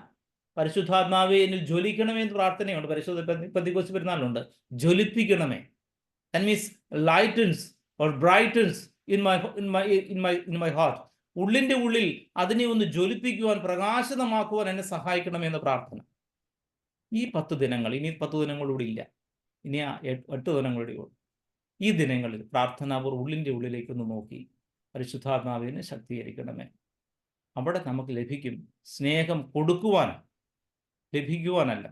പരിശുദ്ധാത്മാവെ എന്നിൽ ജ്വലിക്കണമേ എന്ന് പ്രാർത്ഥനയുണ്ട്. പരിശുദ്ധ പെന്തിക്കോസ്തി പെരുന്നാളുണ്ട്. ജ്വലിപ്പിക്കണമേ. That means lightens or brightens in my heart. ഉള്ളിൻ്റെ ഉള്ളിൽ അതിനെ ഒന്ന് ജ്വലിപ്പിക്കുവാൻ, പ്രകാശിതമാക്കുവാൻ എന്നെ സഹായിക്കണമെന്ന് പ്രാർത്ഥന. ഈ 10 ദിനങ്ങൾ, ഇനി 10 ദിനങ്ങളൂടെ ഇല്ല, ഇനി 8 ദിനങ്ങളുടെ ഉള്ളൂ. ഈ ദിനങ്ങളിൽ പ്രാർത്ഥനാപൂർവ്വം ഉള്ളിൻ്റെ ഉള്ളിലേക്കൊന്ന് നോക്കി പരിശുദ്ധാത്മാവിനെ ശക്തീകരിക്കണമേ. അവിടെ നമുക്ക് ലഭിക്കും സ്നേഹം. ലഭിക്കുവാനല്ല,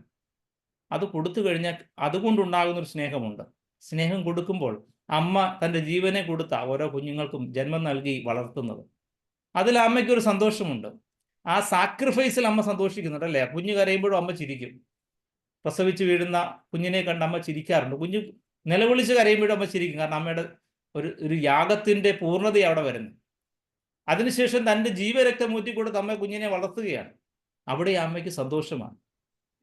അത് കൊടുത്തു കഴിഞ്ഞാൽ അതുകൊണ്ടുണ്ടാകുന്നൊരു സ്നേഹമുണ്ട്. സ്നേഹം കൊടുക്കുമ്പോൾ അമ്മ തൻ്റെ ജീവനെ കൊടുത്ത ഓരോ കുഞ്ഞുങ്ങൾക്കും ജന്മം നൽകി വളർത്തുന്നത്, അതിൽ അമ്മയ്ക്കൊരു സന്തോഷമുണ്ട്. ആ സാക്രിഫൈസിൽ അമ്മ സന്തോഷിക്കുന്നുണ്ട്, അല്ലേ? കുഞ്ഞ് കരയുമ്പോഴും അമ്മ ചിരിക്കും. പ്രസവിച്ച് വീഴുന്ന കുഞ്ഞിനെ കണ്ട് അമ്മ ചിരിക്കാറുണ്ട്. കുഞ്ഞ് നിലവിളിച്ച് കരയുമ്പോഴും അമ്മ ചിരിക്കും. കാരണം അമ്മയുടെ ഒരു യാഗത്തിൻ്റെ പൂർണ്ണത അവിടെ വരുന്നു. അതിനുശേഷം തൻ്റെ ജീവരക്തം ഊറ്റിക്കൊടുത്ത് അമ്മ കുഞ്ഞിനെ വളർത്തുകയാണ്. അവിടെ അമ്മയ്ക്ക് സന്തോഷമാണ്.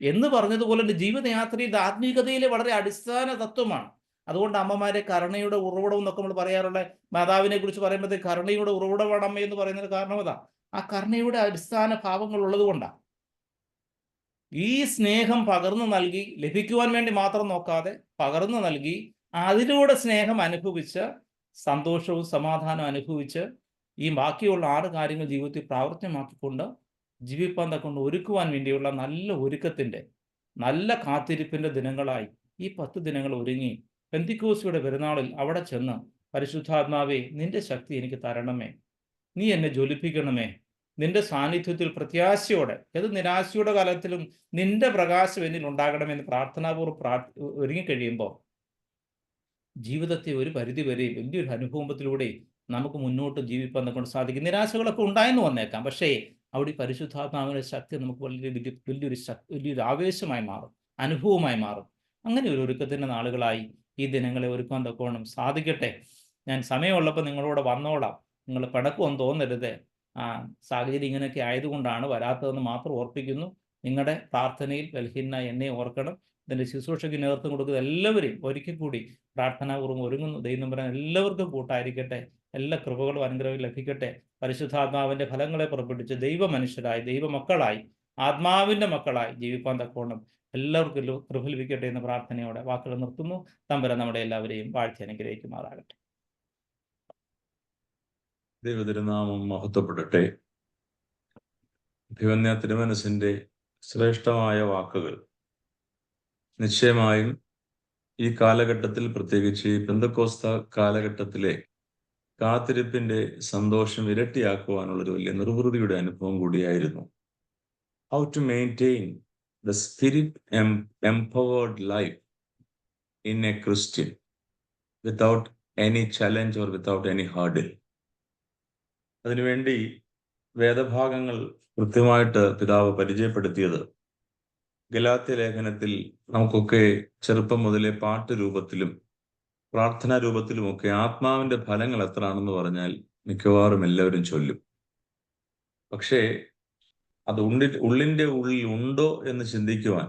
എന്ന് പറഞ്ഞതുപോലെ തന്നെ ജീവിതയാത്രയിൽ ആത്മീയതയിലെ വളരെ അടിസ്ഥാന തത്വമാണ്. അതുകൊണ്ട് അമ്മമാരെ കരുണയുടെ ഉറവിടം എന്നൊക്കെ നമ്മൾ പറയാറുള്ള മാതാവിനെ കുറിച്ച് പറയുമ്പോഴത്തേക്ക് കരുണയുടെ ഉറവിടമാണ് അമ്മ എന്ന് പറയുന്നതിന് കാരണം അതാ. ആ കരുണയുടെ അടിസ്ഥാന ഭാവങ്ങൾ ഉള്ളത് കൊണ്ടാണ്. ഈ സ്നേഹം പകർന്നു നൽകി ലഭിക്കുവാൻ വേണ്ടി മാത്രം നോക്കാതെ പകർന്നു നൽകി അതിലൂടെ സ്നേഹം അനുഭവിച്ച് സന്തോഷവും സമാധാനവും അനുഭവിച്ച് ഈ ബാക്കിയുള്ള 6 കാര്യങ്ങൾ ജീവിതത്തിൽ പ്രാവർത്തികമാക്കിക്കൊണ്ട് ജീവിപ്പാൻ തക്കൊണ്ട് ഒരുക്കുവാൻ വേണ്ടിയുള്ള നല്ല ഒരുക്കത്തിൻ്റെ നല്ല കാത്തിരിപ്പിൻ്റെ ദിനങ്ങളായി ഈ 10 ദിനങ്ങൾ ഒരുങ്ങി പെന്തിക്കോസ്തിയുടെ പെരുന്നാളിൽ അവിടെ ചെന്ന് പരിശുദ്ധാത്മാവേ, നിന്റെ ശക്തി എനിക്ക് തരണമേ, നീ എന്നെ ജ്വലിപ്പിക്കണമേ, നിന്റെ സാന്നിധ്യത്തിൽ പ്രത്യാശയോടെ ഏത് നിരാശയുടെ കാലത്തിലും നിന്റെ പ്രകാശം എന്നിൽ ഉണ്ടാകണമെന്ന് പ്രാർത്ഥനാപൂർവ്വം ഒരുങ്ങിക്കഴിയുമ്പോൾ ജീവിതത്തെ ഒരു പരിധി വരെ വലിയൊരു അനുഭവത്തിലൂടെ നമുക്ക് മുന്നോട്ട് ജീവിപ്പാൻ കൊണ്ട് സാധിക്കും. നിരാശകളൊക്കെ ഉണ്ടായെന്ന് വന്നേക്കാം, പക്ഷേ അവിടെ പരിശുദ്ധാത്മാവിൻ്റെ ശക്തി നമുക്ക് വലിയൊരു ആവേശമായി മാറും, അനുഭവമായി മാറും. അങ്ങനെ ഒരു ഒരുക്കത്തിൻ്റെ നാളുകളായി ഈ ദിനങ്ങളെ ഒരുക്കാൻ തക്കോണം സാധിക്കട്ടെ. ഞാൻ സമയമുള്ളപ്പോൾ നിങ്ങളോട് വന്നോളാം. നിങ്ങൾ പിണക്കമൊന്നും തോന്നരുത്. സാഹചര്യം ഇങ്ങനെയൊക്കെ ആയതുകൊണ്ടാണ് വരാത്തതെന്ന് മാത്രം ഓർപ്പിക്കുന്നു. നിങ്ങളുടെ പ്രാർത്ഥനയിൽ ബലഹീനനായ എന്നെ ഓർക്കണം. ഇതിൻ്റെ ശുശ്രൂഷയ്ക്ക് നേതൃത്വം കൊടുക്കുന്ന എല്ലാവരെയും ഒരിക്കൽ കൂടി പ്രാർത്ഥനാപൂർവ്വം ഒരുങ്ങുന്നു. ദൈവം പറയാൻ എല്ലാവർക്കും കൂട്ടായിരിക്കട്ടെ. എല്ലാ കൃപകളും അനുഗ്രഹവും ലഭിക്കട്ടെ. പരിശുദ്ധാത്മാവിൻ്റെ ഫലങ്ങളെ പുറപ്പെടുവിച്ച് ദൈവമനുഷ്യരായി ദൈവമക്കളായി ആത്മാവിൻ്റെ മക്കളായി ജീവിപ്പാൻ തക്കോണം എല്ലാവർക്കും കൃപ ലഭിക്കട്ടെ എന്ന പ്രാർത്ഥനയോടെ വാക്കുകൾ നിർത്തുന്നു. തമ്പുരാൻ നമ്മുടെ എല്ലാവരെയും വാഴ്ത്തി അനുഗ്രഹിക്കുമാറാകട്ടെ. ദൈവതിരുനാമം മഹത്വപ്പെടട്ടെ. അഭിമന്യ തിരുമനസിന്റെ ശ്രേഷ്ഠമായ വാക്കുകൾ നിശ്ചയമായും ഈ കാലഘട്ടത്തിൽ, പ്രത്യേകിച്ച് ഈ പെന്തക്കോസ്ത കാലഘട്ടത്തിലെ കാത്തിരിപ്പിന്റെ സന്തോഷം ഇരട്ടിയാക്കുവാനുള്ളൊരു വലിയ നിർവൃതിയുടെ അനുഭവം കൂടിയായിരുന്നു. How to maintain the spirit empowered life in a Christian without any challenge or without any hurdle. അതിനുവേണ്ടി വേദഭാഗങ്ങൾ കൃത്യമായിട്ട് പിതാവ് പരിചയപ്പെടുത്തിയത് ഗലാത്യ ലേഖനത്തിൽ നമുക്കൊക്കെ ചെറുപ്പം മുതലേ പാട്ട് രൂപത്തിലും പ്രാർത്ഥനാ രൂപത്തിലുമൊക്കെ ആത്മാവിന്റെ ഫലങ്ങൾ എത്രയാണെന്ന് പറഞ്ഞാൽ മിക്കവാറും എല്ലാവരും ചൊല്ലും. പക്ഷേ അത് ഉള്ളിൻ്റെ ഉള്ളിൽ ഉണ്ടോ എന്ന് ചിന്തിക്കുവാൻ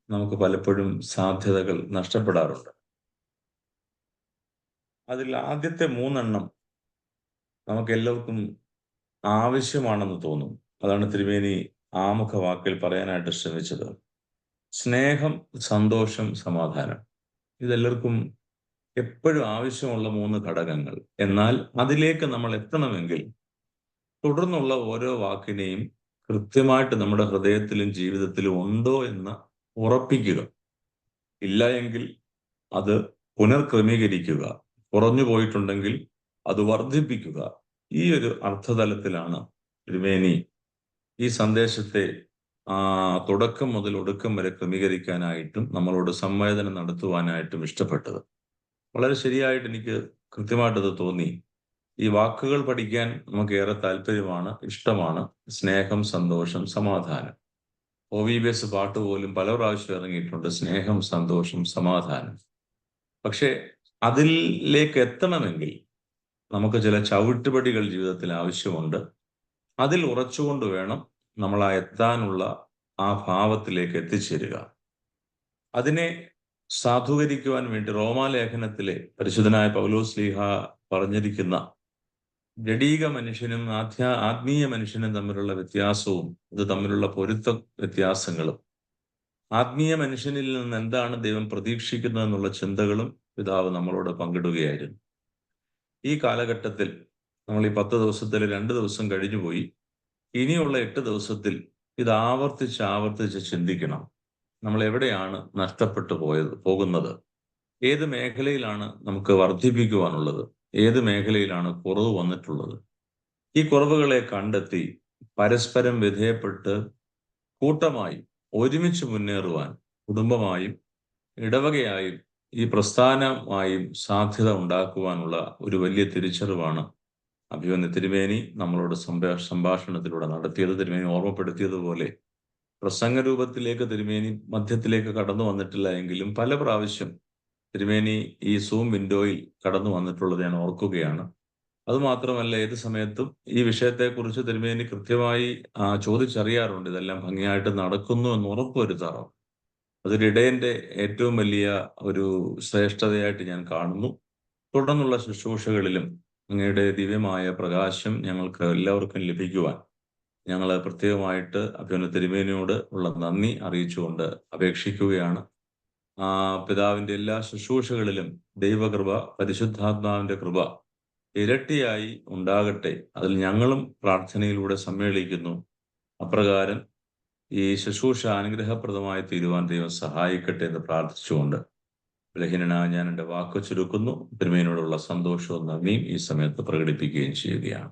നമുക്ക് പലപ്പോഴും സാധ്യതകൾ നഷ്ടപ്പെടാറുണ്ട്. അതിൽ ആദ്യത്തെ 3 നമുക്ക് എല്ലാവർക്കും ആവശ്യമാണെന്ന് തോന്നും. അതാണ് തിരുമേനി ആമുഖ വാക്കിൽ പറയാനായിട്ട് ശ്രമിച്ചത്. സ്നേഹം, സന്തോഷം, സമാധാനം. ഇതെല്ലാവർക്കും എപ്പോഴും ആവശ്യമുള്ള 3 ഘടകങ്ങൾ. എന്നാൽ അതിലേക്ക് നമ്മൾ എത്തണമെങ്കിൽ തുടർന്നുള്ള ഓരോ വാക്കിനെയും കൃത്യമായിട്ട് നമ്മുടെ ഹൃദയത്തിലും ജീവിതത്തിലും ഉണ്ടോ എന്ന് ഉറപ്പിക്കുക. ഇല്ല എങ്കിൽ അത് പുനർക്രമീകരിക്കുക. കുറഞ്ഞു പോയിട്ടുണ്ടെങ്കിൽ അത് വർദ്ധിപ്പിക്കുക. ഈ ഒരു അർത്ഥതലത്തിലാണ് തിരുമേനി ഈ സന്ദേശത്തെ തുടക്കം മുതൽ ഒടുക്കം വരെ ക്രമീകരിക്കാനായിട്ടും നമ്മളോട് സംവേദനം നടത്തുവാനായിട്ടും ഇഷ്ടപ്പെട്ടത്. വളരെ ശരിയായിട്ട് എനിക്ക് കൃത്യമായിട്ടത് തോന്നി. ഈ വാക്കുകൾ പഠിക്കാൻ നമുക്ക് ഏറെ താല്പര്യമാണ്, ഇഷ്ടമാണ്. സ്നേഹം, സന്തോഷം, സമാധാനം. OVBS പാട്ട് പോലും പല പ്രാവശ്യം ഇറങ്ങിയിട്ടുണ്ട്, സ്നേഹം, സന്തോഷം, സമാധാനം. പക്ഷെ അതിലേക്ക് എത്തണമെങ്കിൽ നമുക്ക് ചില ചവിട്ടുപടികൾ ജീവിതത്തിൽ ആവശ്യമുണ്ട്. അതിൽ ഉറച്ചുകൊണ്ട് വേണം നമ്മൾ എത്താനുള്ള ആ ഭാവത്തിലേക്ക് എത്തിച്ചേരുക. അതിനെ സാധൂകരിക്കുവാൻ വേണ്ടി റോമാലേഖനത്തിലെ പരിശുദ്ധനായ പൗലോസ് ശ്ലീഹ പറഞ്ഞിരിക്കുന്ന ജഡീക മനുഷ്യനും ആത്മീയ മനുഷ്യനും തമ്മിലുള്ള വ്യത്യാസവും ഇത് തമ്മിലുള്ള പൊരുത്ത വ്യത്യാസങ്ങളും ആത്മീയ മനുഷ്യനിൽ നിന്ന് എന്താണ് ദൈവം പ്രതീക്ഷിക്കുന്നത് എന്നുള്ള ചിന്തകളും പിതാവ് നമ്മളോട് പങ്കിടുകയായിരുന്നു. ഈ കാലഘട്ടത്തിൽ നമ്മൾ ഈ 10 ദിവസത്തിൽ 2 ദിവസം കഴിഞ്ഞുപോയി. ഇനിയുള്ള 8 ദിവസത്തിൽ ഇത് ആവർത്തിച്ച് ചിന്തിക്കണം. നമ്മൾ എവിടെയാണ് നഷ്ടപ്പെട്ടു പോകുന്നത്? ഏത് മേഖലയിലാണ് നമുക്ക് വർദ്ധിപ്പിക്കുവാനുള്ളത്? ഏത് മേഖലയിലാണ് കുറവ് വന്നിട്ടുള്ളത്? ഈ കുറവുകളെ കണ്ടെത്തി പരസ്പരം വിധേയപ്പെട്ട് കൂട്ടമായും ഒരുമിച്ച് മുന്നേറുവാൻ കുടുംബമായും ഇടവകയായും ഈ പ്രസ്ഥാനമായും സാധ്യത ഉണ്ടാക്കുവാനുള്ള ഒരു വലിയ തിരിച്ചറിവാണ് അഭിമന്യ തിരുമേനി നമ്മളോട് സംഭാഷണത്തിലൂടെ നടത്തിയത്. തിരുമേനി ഓർമ്മപ്പെടുത്തിയതുപോലെ പ്രസംഗ രൂപത്തിലേക്ക് തിരുമേനി മധ്യത്തിലേക്ക് കടന്നു വന്നിട്ടില്ല എങ്കിലും പല പ്രാവശ്യം തിരുമേനി ഈ സൂം വിൻഡോയിൽ കടന്നു വന്നിട്ടുള്ളത് ഞാൻ ഓർക്കുകയാണ്. അതുമാത്രമല്ല, ഏത് സമയത്തും ഈ വിഷയത്തെക്കുറിച്ച് തിരുമേനി കൃത്യമായി ചോദിച്ചറിയാറുണ്ട്. ഇതെല്ലാം ഭംഗിയായിട്ട് നടക്കുന്നു എന്ന് ഉറപ്പുവരുത്താറുണ്ട്. അതൊരു ഇടയന്റെ ഏറ്റവും വലിയ ഒരു ശ്രേഷ്ഠതയായിട്ട് ഞാൻ കാണുന്നു. തുടർന്നുള്ള ശുശ്രൂഷകളിലും അങ്ങയുടെ ദിവ്യമായ പ്രകാശം ഞങ്ങൾക്ക് എല്ലാവർക്കും ലഭിക്കുവാൻ ഞങ്ങൾ പ്രത്യേകമായിട്ട് അഭിമന്യ തിരുമേനിയോട് ഉള്ള നന്ദി അറിയിച്ചുകൊണ്ട് അപേക്ഷിക്കുകയാണ്. പിതാവിന്റെ എല്ലാ ശുശ്രൂഷകളിലും ദൈവകൃപ, പരിശുദ്ധാത്മാവിന്റെ കൃപ ഇരട്ടിയായി ഉണ്ടാകട്ടെ. അതിൽ ഞങ്ങളും പ്രാർത്ഥനയിലൂടെ സമ്മേളിക്കുന്നു. അപ്രകാരം ഈ ശുശ്രൂഷ അനുഗ്രഹപ്രദമായി തീരുവാൻ ദൈവം സഹായിക്കട്ടെ എന്ന് പ്രാർത്ഥിച്ചുകൊണ്ട് ബലഹീനനായ ഞാൻ എൻ്റെ വാക്ക് ചുരുക്കുന്നു. തിരുമേനിയോടുള്ള സന്തോഷവും നന്ദിയും ഈ സമയത്ത് പ്രകടിപ്പിക്കുകയും ചെയ്യുകയാണ്.